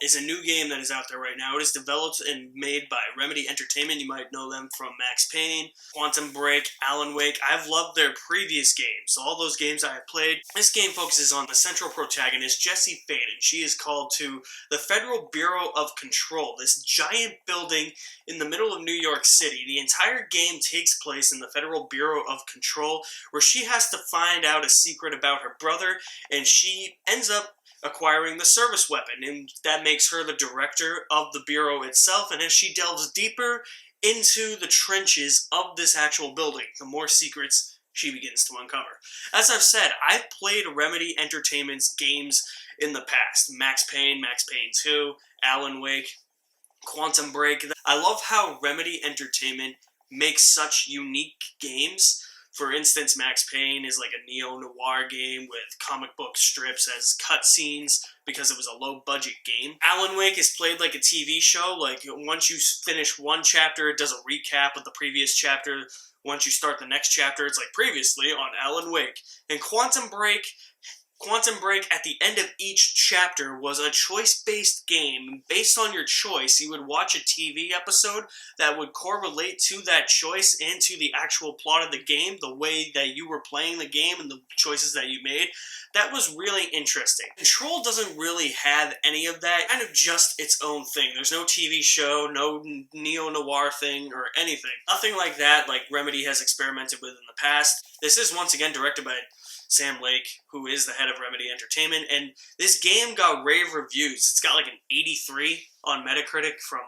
is a new game that is out there right now. It is developed and made by Remedy Entertainment. You might know them from Max Payne, Quantum Break, Alan Wake. I've loved their previous games, so all those games I have played. This game focuses on the central protagonist, Jessie Faden. She is called to the Federal Bureau of Control, this giant building in the middle of New York City. The entire game takes place in the Federal Bureau of Control, where she has to find out a secret about her brother, and she ends up acquiring the service weapon, and that makes her the director of the Bureau itself. And as she delves deeper into the trenches of this actual building, the more secrets she begins to uncover. As I've said, I've played Remedy Entertainment's games in the past. Max Payne 2, Alan Wake, Quantum Break. I love how Remedy Entertainment makes such unique games. For instance, Max Payne is like a neo-noir game with comic book strips as cutscenes because it was a low-budget game. Alan Wake is played like a TV show. Like, once you finish one chapter, it does a recap of the previous chapter. Once you start the next chapter, it's like previously on Alan Wake. And Quantum Break at the end of each chapter was a choice-based game. Based on your choice, you would watch a TV episode that would correlate to that choice and to the actual plot of the game, the way that you were playing the game and the choices that you made. That was really interesting. Control doesn't really have any of that, kind of just its own thing. There's no TV show, no neo-noir thing or anything. Nothing like that like Remedy has experimented with in the past. This is once again directed by Sam Lake, who is the head of Remedy Entertainment, and this game got rave reviews. It's got like an 83 on Metacritic for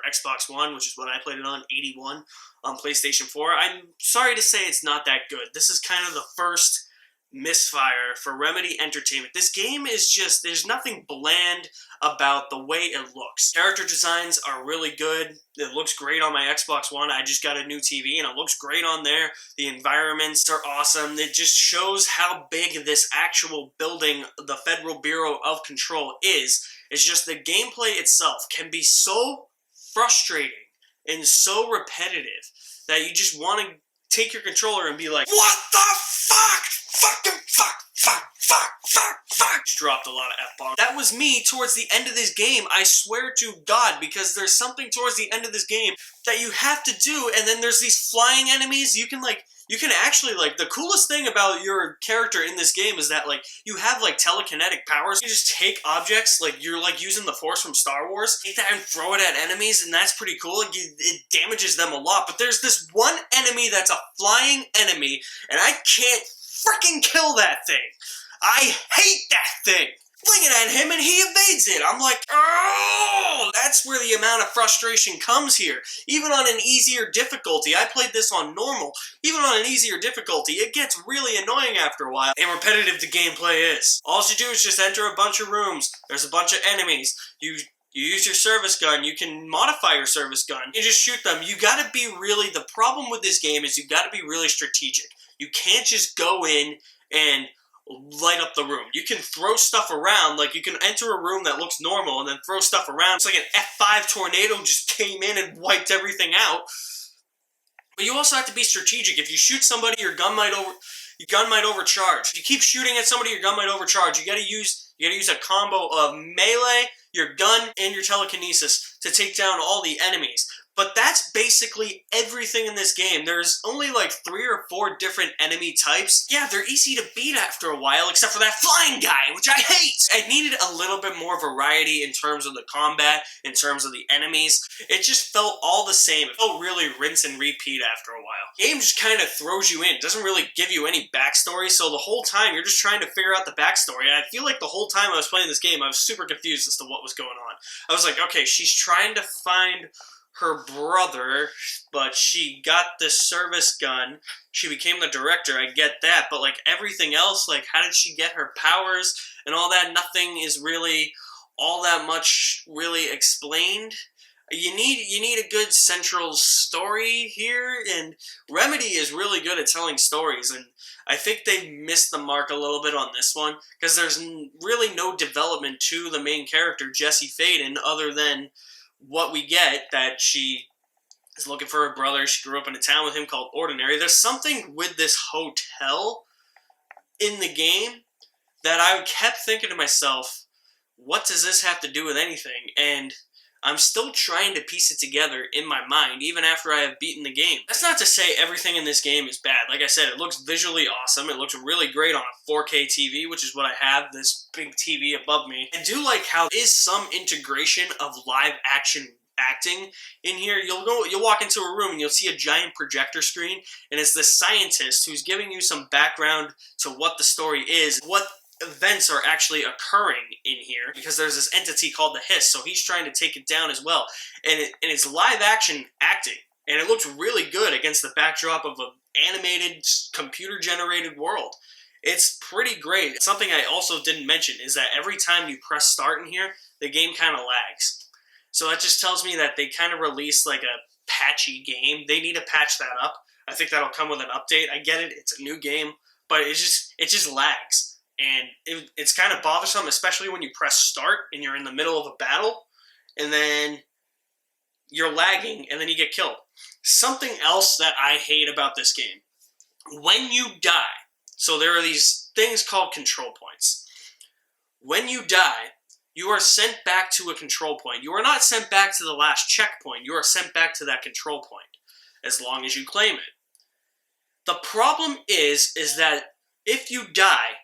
Xbox One, which is what I played it on, 81 on PlayStation 4. I'm sorry to say it's not that good. This is kind of the first misfire for Remedy Entertainment. This game is just, there's nothing bland about the way it looks. Character designs are really good. It looks great on my Xbox One. I just got a new TV and it looks great on there. The environments are awesome. It just shows how big this actual building, the Federal Bureau of Control, is. It's just the gameplay itself can be so frustrating and so repetitive that you just want to take your controller and be like, what the fuck? Fucking fuck. Just dropped a lot of F-bombs. That was me towards the end of this game, I swear to God, because there's something towards the end of this game that you have to do, and then there's these flying enemies. You can actually, like, the coolest thing about your character in this game is that, like, you have, like, telekinetic powers. You just take objects, like, you're, like, using the Force from Star Wars, take that and throw it at enemies, and that's pretty cool. It damages them a lot, but there's this one enemy that's a flying enemy, and I can't freaking kill that thing. I hate that thing. Fling it at him and he evades it. I'm like, oh, that's where the amount of frustration comes here. Even on an easier difficulty, I played this on normal. Even on an easier difficulty, it gets really annoying after a while. And repetitive the gameplay is. All you do is just enter a bunch of rooms. There's a bunch of enemies. You use your service gun. You can modify your service gun. You just shoot them. You gotta be really, the problem with this game is you gotta be really strategic. You can't just go in and light up the room. You can throw stuff around, like you can enter a room that looks normal and then throw stuff around. It's like an F5 tornado just came in and wiped everything out. But you also have to be strategic. If you shoot somebody, your gun might overcharge. If you keep shooting at somebody, your gun might overcharge. You gotta use a combo of melee, your gun, and your telekinesis to take down all the enemies. But that's basically everything in this game. There's only like 3 or 4 different enemy types. Yeah, they're easy to beat after a while, except for that flying guy, which I hate! I needed a little bit more variety in terms of the combat, in terms of the enemies. It just felt all the same. It felt really rinse and repeat after a while. The game just kind of throws you in. It doesn't really give you any backstory, so the whole time you're just trying to figure out the backstory. And I feel like the whole time I was playing this game, I was super confused as to what was going on. I was like, okay, she's trying to find her brother, but she got this service gun. She became the director, I get that, but like everything else, like how did she get her powers and all that? Nothing is really all that much really explained. You need a good central story here, and Remedy is really good at telling stories, and I think they missed the mark a little bit on this one, because there's really no development to the main character, Jessie Faden, other than what we get, that she is looking for her brother. She grew up in a town with him called Ordinary. There's something with this hotel in the game that I kept thinking to myself, what does this have to do with anything? And I'm still trying to piece it together in my mind, even after I have beaten the game. That's not to say everything in this game is bad. Like I said, it looks visually awesome. It looks really great on a 4K TV, which is what I have, this big TV above me. I do like how there is some integration of live action acting in here. You'll walk into a room and you'll see a giant projector screen, and it's this scientist who's giving you some background to what the story is, what events are actually occurring in here, because there's this entity called the Hiss, so he's trying to take it down as well. And it's live action acting, and it looks really good against the backdrop of an animated, computer-generated world. It's pretty great. Something I also didn't mention is that every time you press start in here, the game kind of lags. So that just tells me that they kind of released like a patchy game. They need to patch that up. I think that'll come with an update. I get it, it's a new game, but it just lags. And it's kind of bothersome, especially when you press start and you're in the middle of a battle, and then you're lagging, and then you get killed. Something else that I hate about this game, when you die, so there are these things called control points. When you die, you are sent back to a control point. You are not sent back to the last checkpoint. You are sent back to that control point, as long as you claim it. The problem is that if you die,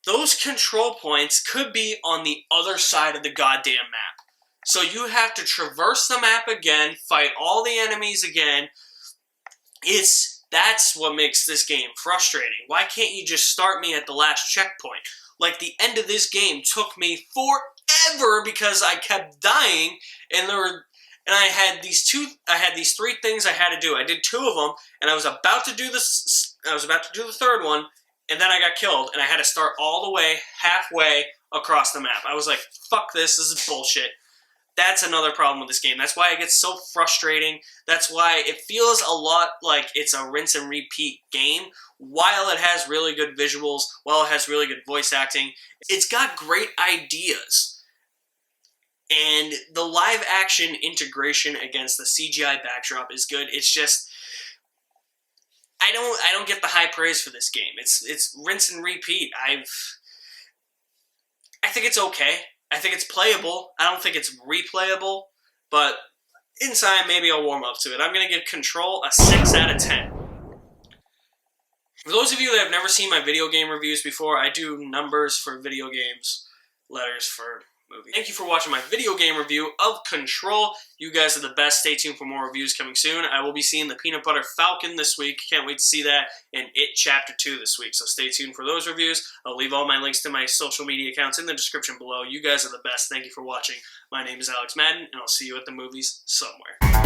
those control points could be on the other side of the goddamn map. So you have to traverse the map again, fight all the enemies again. That's what makes this game frustrating. Why can't you just start me at the last checkpoint? Like, the end of this game took me forever because I kept dying, and I had these 3 things I had to do. I did 2 of them, and I was about to do the third one, and then I got killed, and I had to start all the way, halfway across the map. I was like, fuck this is bullshit. That's another problem with this game. That's why it gets so frustrating. That's why it feels a lot like it's a rinse and repeat game. While it has really good visuals, while it has really good voice acting, it's got great ideas. And the live action integration against the CGI backdrop is good. It's just, I don't get the high praise for this game. It's rinse and repeat. I think it's okay. I think it's playable. I don't think it's replayable, but inside maybe I'll warm up to it. I'm going to give Control a 6 out of 10. For those of you that have never seen my video game reviews before, I do numbers for video games, letters for movies. Thank you for watching my video game review of Control. You guys are the best. Stay tuned for more reviews coming soon. I will be seeing the Peanut Butter Falcon this week. Can't wait to see that. And It Chapter 2 this week. So stay tuned for those reviews. I'll leave all my links to my social media accounts in the description below. You guys are the best. Thank you for watching. My name is Alex Madden, and I'll see you at the movies somewhere.